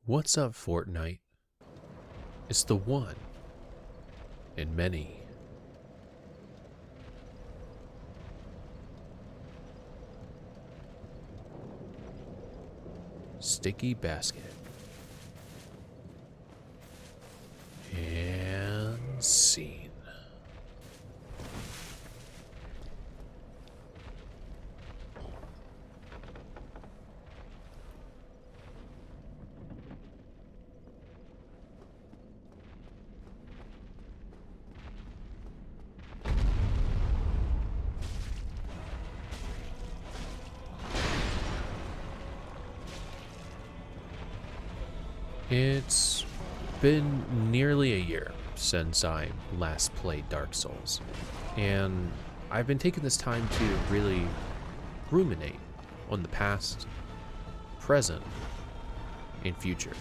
What's up, Fortnite? It's the one in many. Sticky basket. And scene. It's been nearly a year since I last played Dark Souls, and I've been taking this time to really ruminate on the past, present, and future.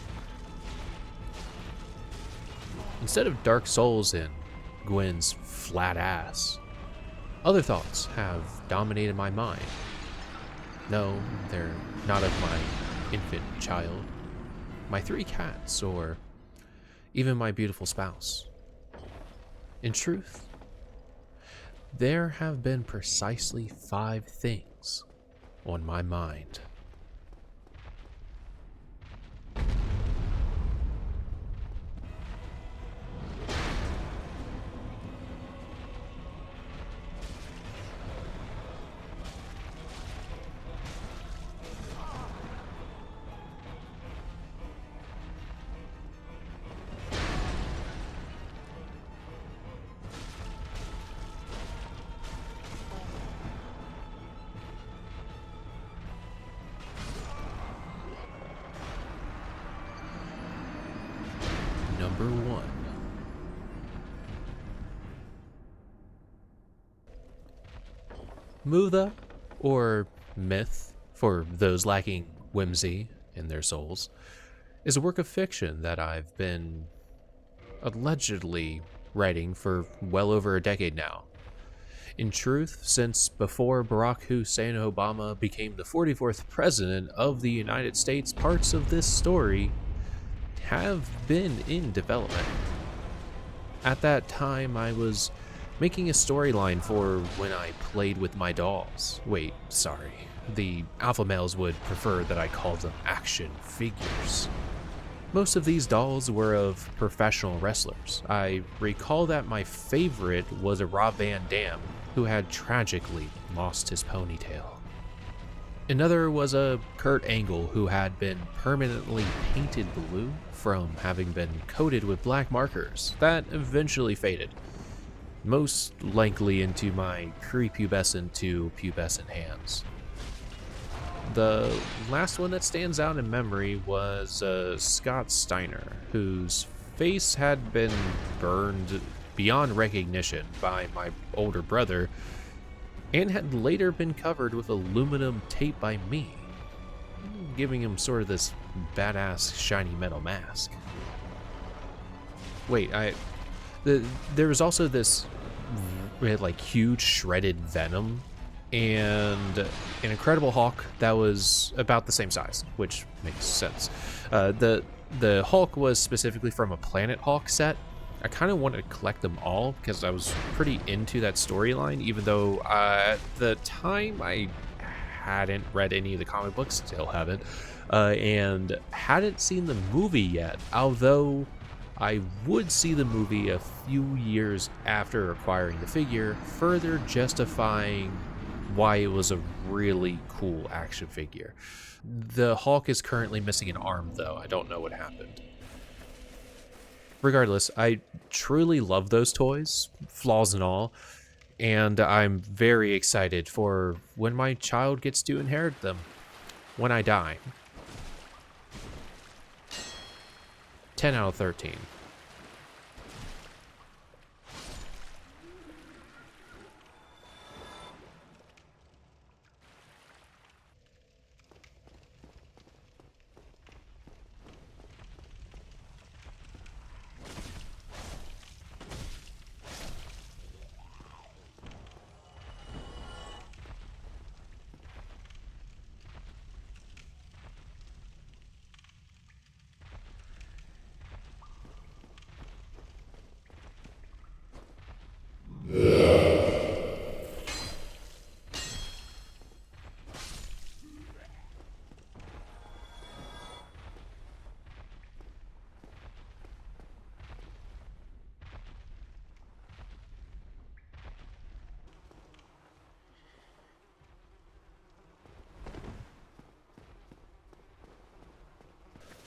Instead of Dark Souls and Gwen's flat ass, other thoughts have dominated my mind. No, they're not of my infant child, my 3 cats, or even my beautiful spouse. In truth, there have been precisely 5 things on my mind. Number 1. Mutha, or myth for those lacking whimsy in their souls, is a work of fiction that I've been allegedly writing for well over a decade now. In truth, since before Barack Hussein Obama became the 44th president of the United States, parts of this story have been in development. At that time, I was making a storyline for when I played with my dolls. Wait, sorry. The alpha males would prefer that I call them action figures. Most of these dolls were of professional wrestlers. I recall that my favorite was a Rob Van Dam, who had tragically lost his ponytail. Another was a Kurt Angle, who had been permanently painted blue from having been coated with black markers that eventually faded, most likely into my prepubescent to pubescent hands. The last one that stands out in memory was Scott Steiner, whose face had been burned beyond recognition by my older brother and had later been covered with aluminum tape by me, giving him sort of this badass shiny metal mask. Wait, there was also this like huge shredded Venom and an Incredible Hulk that was about the same size, which makes sense. The Hulk was specifically from a Planet Hulk set. I kind of wanted to collect them all because I was pretty into that storyline, even though at the time I hadn't read any of the comic books, still haven't, and hadn't seen the movie yet, although I would see the movie a few years after acquiring the figure, further justifying why it was a really cool action figure. The Hulk is currently missing an arm, though. I don't know what happened. Regardless, I truly love those toys, flaws and all, and I'm very excited for when my child gets to inherit them, when I die. 10 out of 13.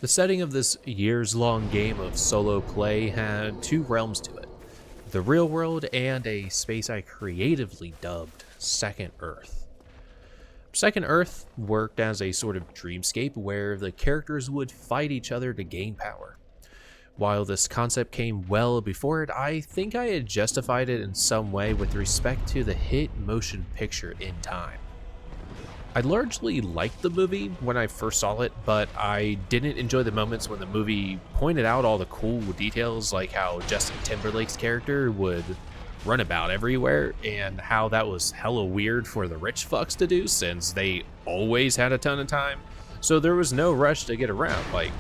The setting of this years-long game of solo play had two realms to it: the real world and a space I creatively dubbed Second Earth. Second Earth worked as a sort of dreamscape where the characters would fight each other to gain power. While this concept came well before it, I think I had justified it in some way with respect to the hit motion picture In Time. I largely liked the movie when I first saw it, but I didn't enjoy the moments when the movie pointed out all the cool details, like how Justin Timberlake's character would run about everywhere, and how that was hella weird for the rich fucks to do since they always had a ton of time, so there was no rush to get around. Like,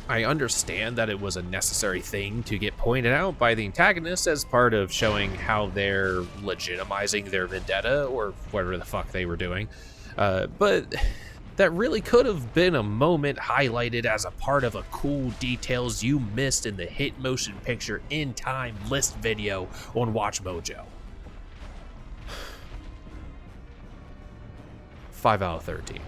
I understand that it was a necessary thing to get pointed out by the antagonist as part of showing how they're legitimizing their vendetta or whatever the fuck they were doing. But that really could have been a moment highlighted as a part of a cool details you missed in the hit motion picture In Time list video on Watch Mojo. 5 out of 13.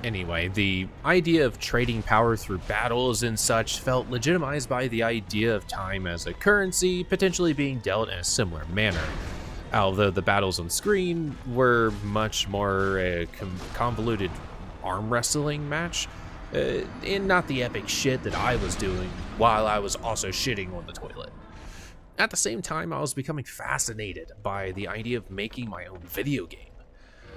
Anyway, the idea of trading power through battles and such felt legitimized by the idea of time as a currency potentially being dealt in a similar manner, although the battles on screen were much more a convoluted arm wrestling match, and not the epic shit that I was doing while I was also shitting on the toilet. At the same time, I was becoming fascinated by the idea of making my own video game.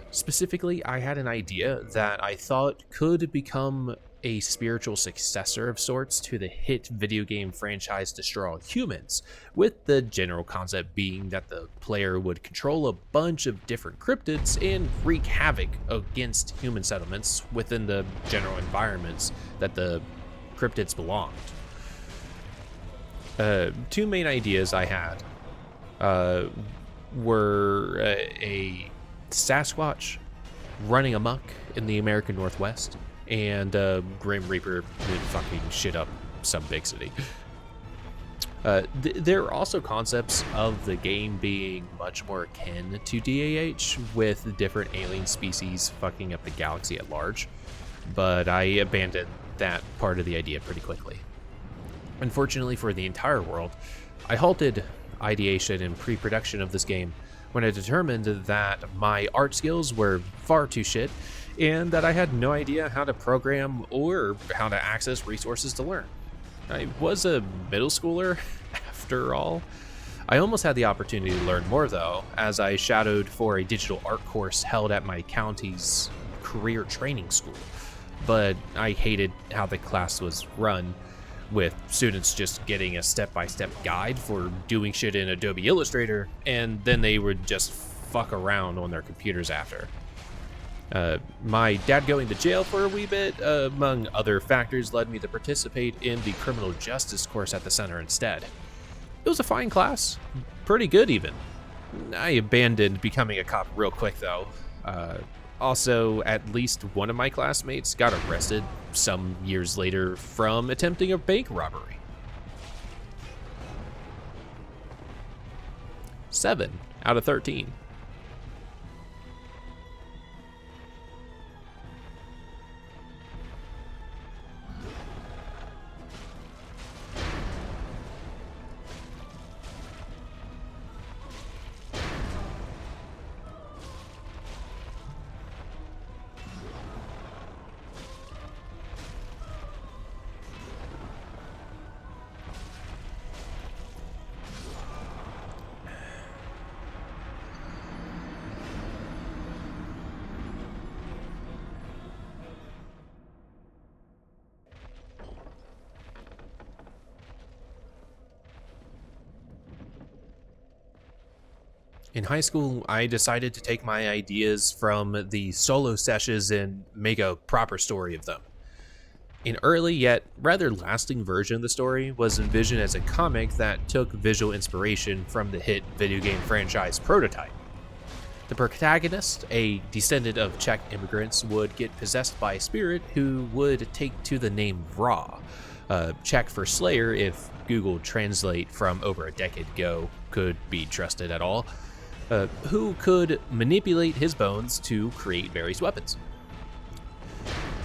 Specifically, I had an idea that I thought could become a spiritual successor of sorts to the hit video game franchise Destroy All Humans, with the general concept being that the player would control a bunch of different cryptids and wreak havoc against human settlements within the general environments that the cryptids belonged. Two main ideas I had were a Sasquatch running amok in the American Northwest, and Grim Reaper would fucking shit up some big city. There are also concepts of the game being much more akin to DAH, with different alien species fucking up the galaxy at large, but I abandoned that part of the idea pretty quickly. Unfortunately for the entire world, I halted ideation and pre-production of this game when I determined that my art skills were far too shit, and that I had no idea how to program or how to access resources to learn. I was a middle schooler, after all. I almost had the opportunity to learn more, though, as I shadowed for a digital art course held at my county's career training school, but I hated how the class was run, with students just getting a step-by-step guide for doing shit in Adobe Illustrator, and then they would just fuck around on their computers after. My dad going to jail for a wee bit, among other factors, led me to participate in the criminal justice course at the center instead. It was a fine class, pretty good even. I abandoned becoming a cop real quick though. Also, at least one of my classmates got arrested some years later from attempting a bank robbery. 7 out of 13. In high school, I decided to take my ideas from the solo sessions and make a proper story of them. An early yet rather lasting version of the story was envisioned as a comic that took visual inspiration from the hit video game franchise Prototype. The protagonist, a descendant of Czech immigrants, would get possessed by a spirit who would take to the name Ra, Czech for Slayer if Google Translate from over a decade ago could be trusted at all, who could manipulate his bones to create various weapons.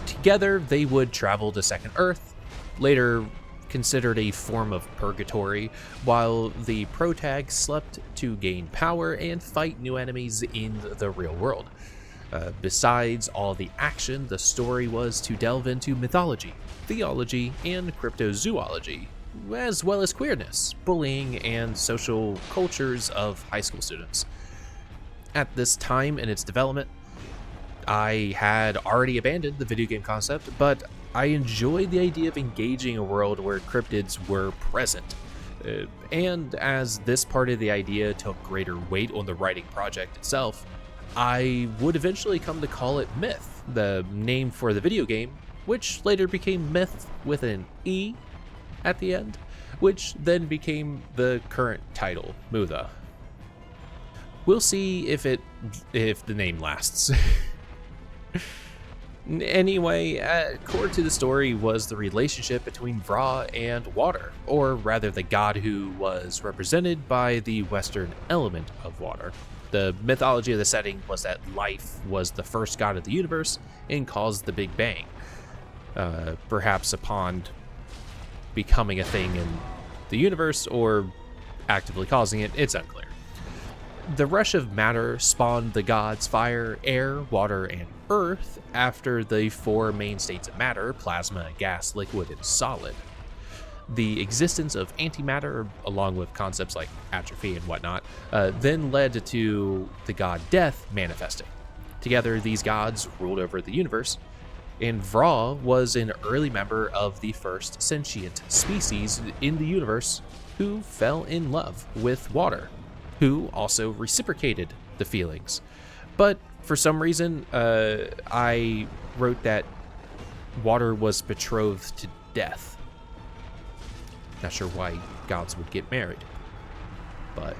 Together, they would travel to Second Earth, later considered a form of purgatory, while the protag slept to gain power and fight new enemies in the real world. Besides all the action, the story was to delve into mythology, theology, and cryptozoology, as well as queerness, bullying, and social cultures of high school students. At this time in its development, I had already abandoned the video game concept, but I enjoyed the idea of engaging a world where cryptids were present. And as this part of the idea took greater weight on the writing project itself, I would eventually come to call it Myth, the name for the video game, which later became Myth with an E at the end, which then became the current title, Mutha. We'll see if the name lasts. Anyway, core to the story was the relationship between Vra and water, or rather the god who was represented by the western element of water. The mythology of the setting was that life was the first god of the universe and caused the Big Bang, perhaps upon becoming a thing in the universe or actively causing it, it's unclear. The rush of matter spawned the gods fire, air, water, and earth after the four main states of matter: plasma, gas, liquid, and solid. The existence of antimatter, along with concepts like atrophy and whatnot, then led to the god Death manifesting. Together, these gods ruled over the universe, and Vra was an early member of the first sentient species in the universe who fell in love with water, who also reciprocated the feelings. But for some reason, I wrote that water was betrothed to death. Not sure why gods would get married, but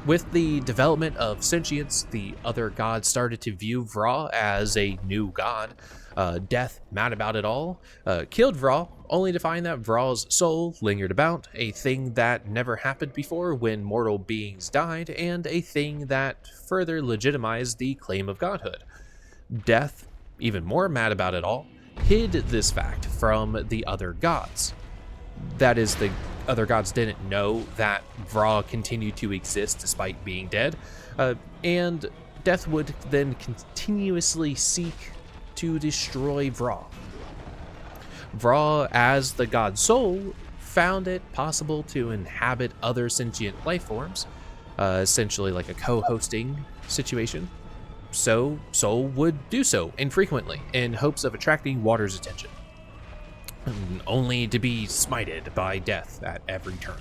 with the development of sentience, the other gods started to view Vra as a new god. Death, mad about it all, killed Vra, only to find that Vra's soul lingered about, a thing that never happened before when mortal beings died, and a thing that further legitimized the claim of godhood. Death, even more mad about it all, hid this fact from the other gods. That is, the other gods didn't know that Vra continued to exist despite being dead, and Death would then continuously seek to destroy Vra. Vra, as the god soul, found it possible to inhabit other sentient life forms, essentially like a co-hosting situation. So Soul would do so infrequently in hopes of attracting water's attention, only to be smited by Death at every turn.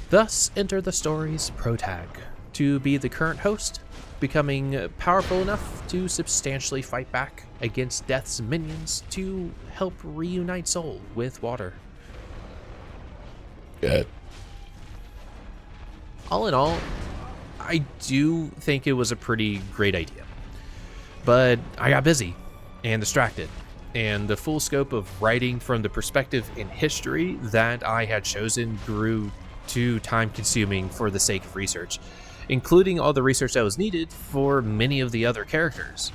Thus enter the story's protag, to be the current host, becoming powerful enough to substantially fight back against Death's minions to help reunite Soul with water. Good. All in all, I do think it was a pretty great idea. But I got busy and distracted, and the full scope of writing from the perspective in history that I had chosen grew too time-consuming for the sake of research, including all the research that was needed for many of the other characters.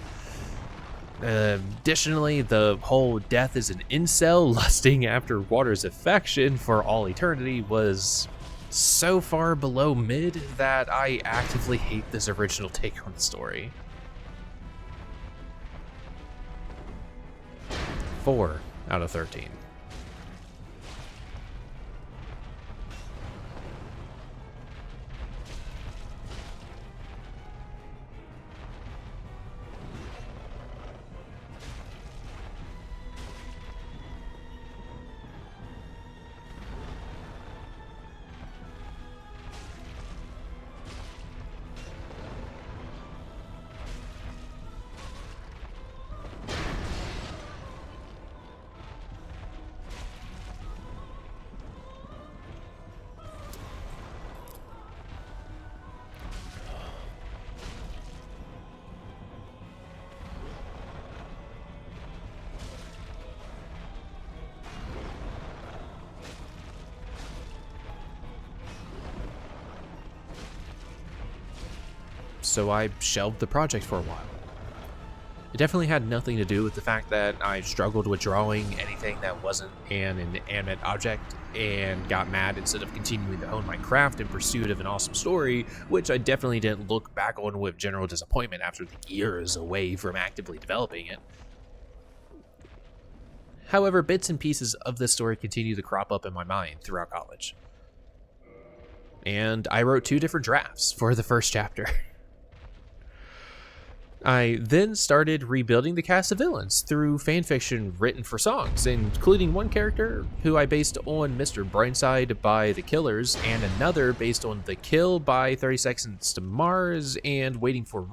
Additionally, the whole Death is an incel lusting after water's affection for all eternity was so far below mid that I actively hate this original take on the story. 4 out of 13. so I shelved the project for a while. It definitely had nothing to do with the fact that I struggled with drawing anything that wasn't an inanimate object and got mad instead of continuing to hone my craft in pursuit of an awesome story, which I definitely didn't look back on with general disappointment after the years away from actively developing it. However, bits and pieces of this story continue to crop up in my mind throughout college. And I wrote 2 different drafts for the first chapter. I then started rebuilding the cast of villains through fanfiction written for songs, including one character who I based on Mr. Brightside by The Killers, and another based on The Kill by 30 Seconds to Mars, and Waiting for the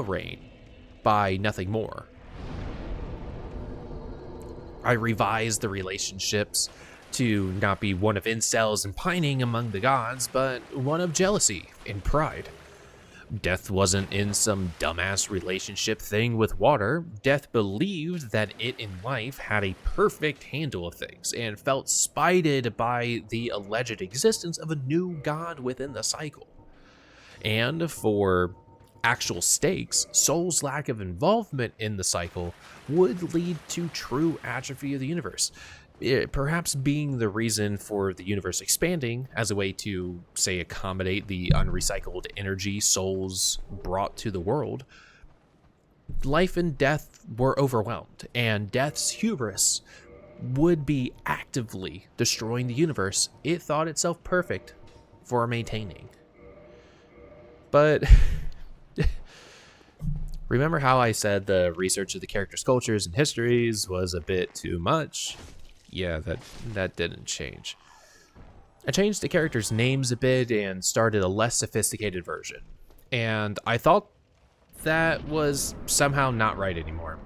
Rain by Nothing More. I revised the relationships to not be one of incels and pining among the gods, but one of jealousy and pride. Death wasn't in some dumbass relationship thing with water. Death believed that it in life had a perfect handle of things and felt spited by the alleged existence of a new god within the cycle. And for actual stakes, Soul's lack of involvement in the cycle would lead to true atrophy of the universe. Perhaps being the reason for the universe expanding as a way to, say, accommodate the unrecycled energy souls brought to the world. Life and death were overwhelmed, and death's hubris would be actively destroying the universe it thought itself perfect for maintaining. But remember how I said the research of the characters' cultures and histories was a bit too much? Yeah, that didn't change. I changed the characters' names a bit and started a less sophisticated version. And I thought that was somehow not right anymore.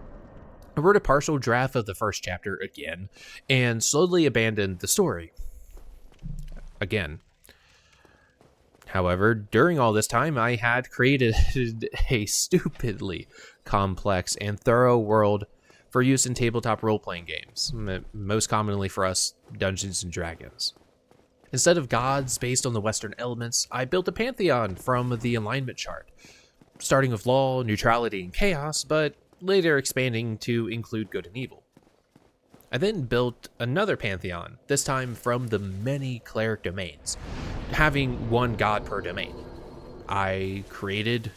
I wrote a partial draft of the first chapter again and slowly abandoned the story. Again. However, during all this time, I had created a stupidly complex and thorough world for use in tabletop role-playing games, most commonly for us, Dungeons & Dragons. Instead of gods based on the Western elements, I built a pantheon from the alignment chart, starting with law, neutrality, and chaos, but later expanding to include good and evil. I then built another pantheon, this time from the many cleric domains, having one god per domain. I created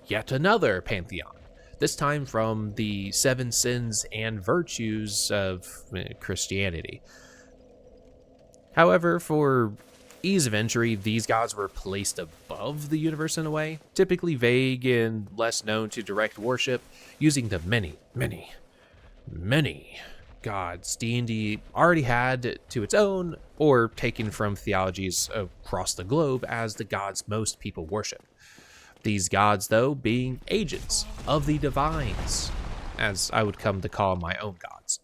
yet another pantheon, this time from the 7 sins and virtues of Christianity. However, for ease of entry, these gods were placed above the universe in a way, typically vague and less known to direct worship, using the many gods D&D already had to its own, or taken from theologies across the globe as the gods most people worship. These gods, though, being agents of the divines, as I would come to call my own gods.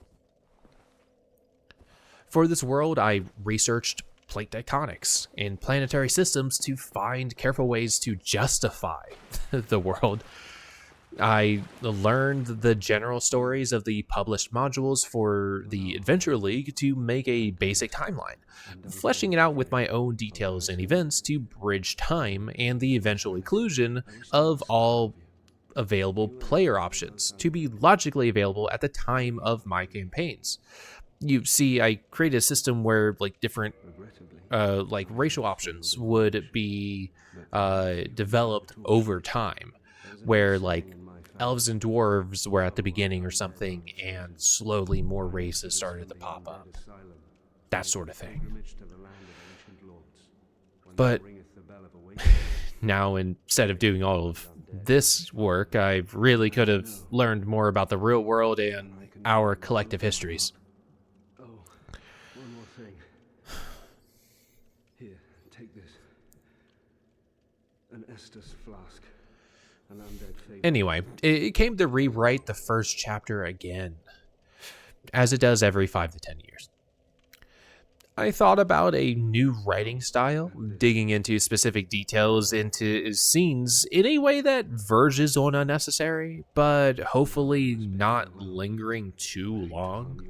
For this world, I researched plate tectonics and planetary systems to find careful ways to justify the world. I learned the general stories of the published modules for the Adventure League to make a basic timeline, fleshing it out with my own details and events to bridge time and the eventual inclusion of all available player options to be logically available at the time of my campaigns. You see, I created a system where different racial options would be developed over time, where elves and dwarves were at the beginning or something, and slowly more races started to pop up. That sort of thing. But now, instead of doing all of this work, I really could have learned more about the real world and our collective histories. Oh, one more thing. Here, take this. An Estus flask. Anyway, it came to rewrite the first chapter again, as it does every 5 to 10 years. I thought about a new writing style, digging into specific details into scenes in a way that verges on unnecessary, but hopefully not lingering too long.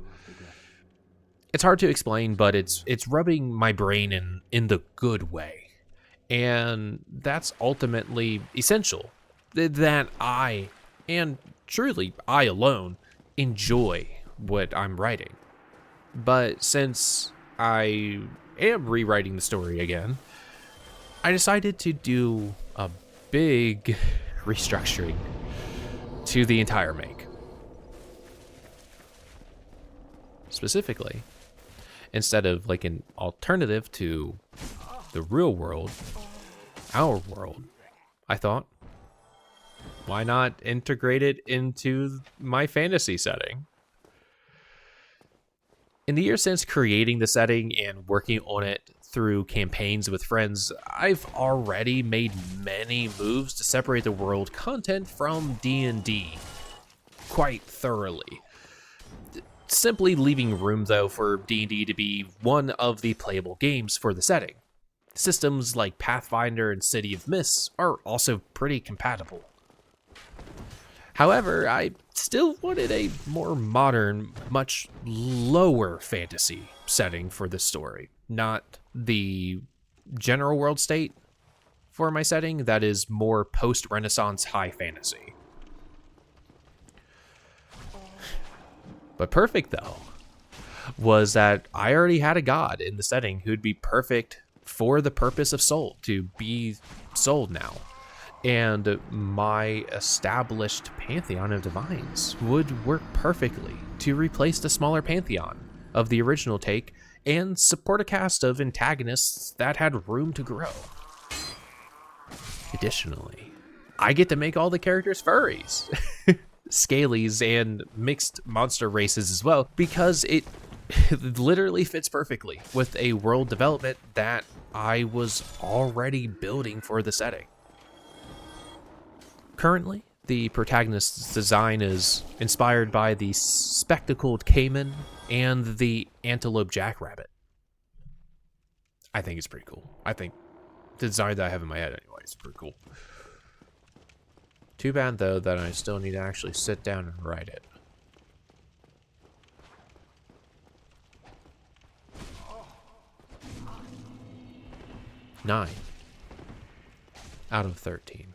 It's hard to explain, but it's rubbing my brain in the good way. And that's ultimately essential. That I, and truly I alone, enjoy what I'm writing. But since I am rewriting the story again, I decided to do a big restructuring to the entire make. Specifically, instead of like an alternative to the real world, our world, I thought, why not integrate it into my fantasy setting? In the years since creating the setting and working on it through campaigns with friends, I've already made many moves to separate the world content from D&D quite thoroughly. Simply leaving room though for D&D to be one of the playable games for the setting. Systems like Pathfinder and City of Mists are also pretty compatible. However, I still wanted a more modern, much lower fantasy setting for this story, not the general world state for my setting that is more post-Renaissance high fantasy. But perfect though was that I already had a god in the setting who'd be perfect for the purpose of Soul, to be sold now. And my established pantheon of divines would work perfectly to replace the smaller pantheon of the original take and support a cast of antagonists that had room to grow. Additionally, I get to make all the characters furries, scalies, and mixed monster races as well, because it literally fits perfectly with a world development that I was already building for the setting. Currently, the protagonist's design is inspired by the spectacled caiman and the antelope jackrabbit. I think it's pretty cool. I think the design that I have in my head anyway is pretty cool. Too bad though that I still need to actually sit down and write it. 9 out of 13.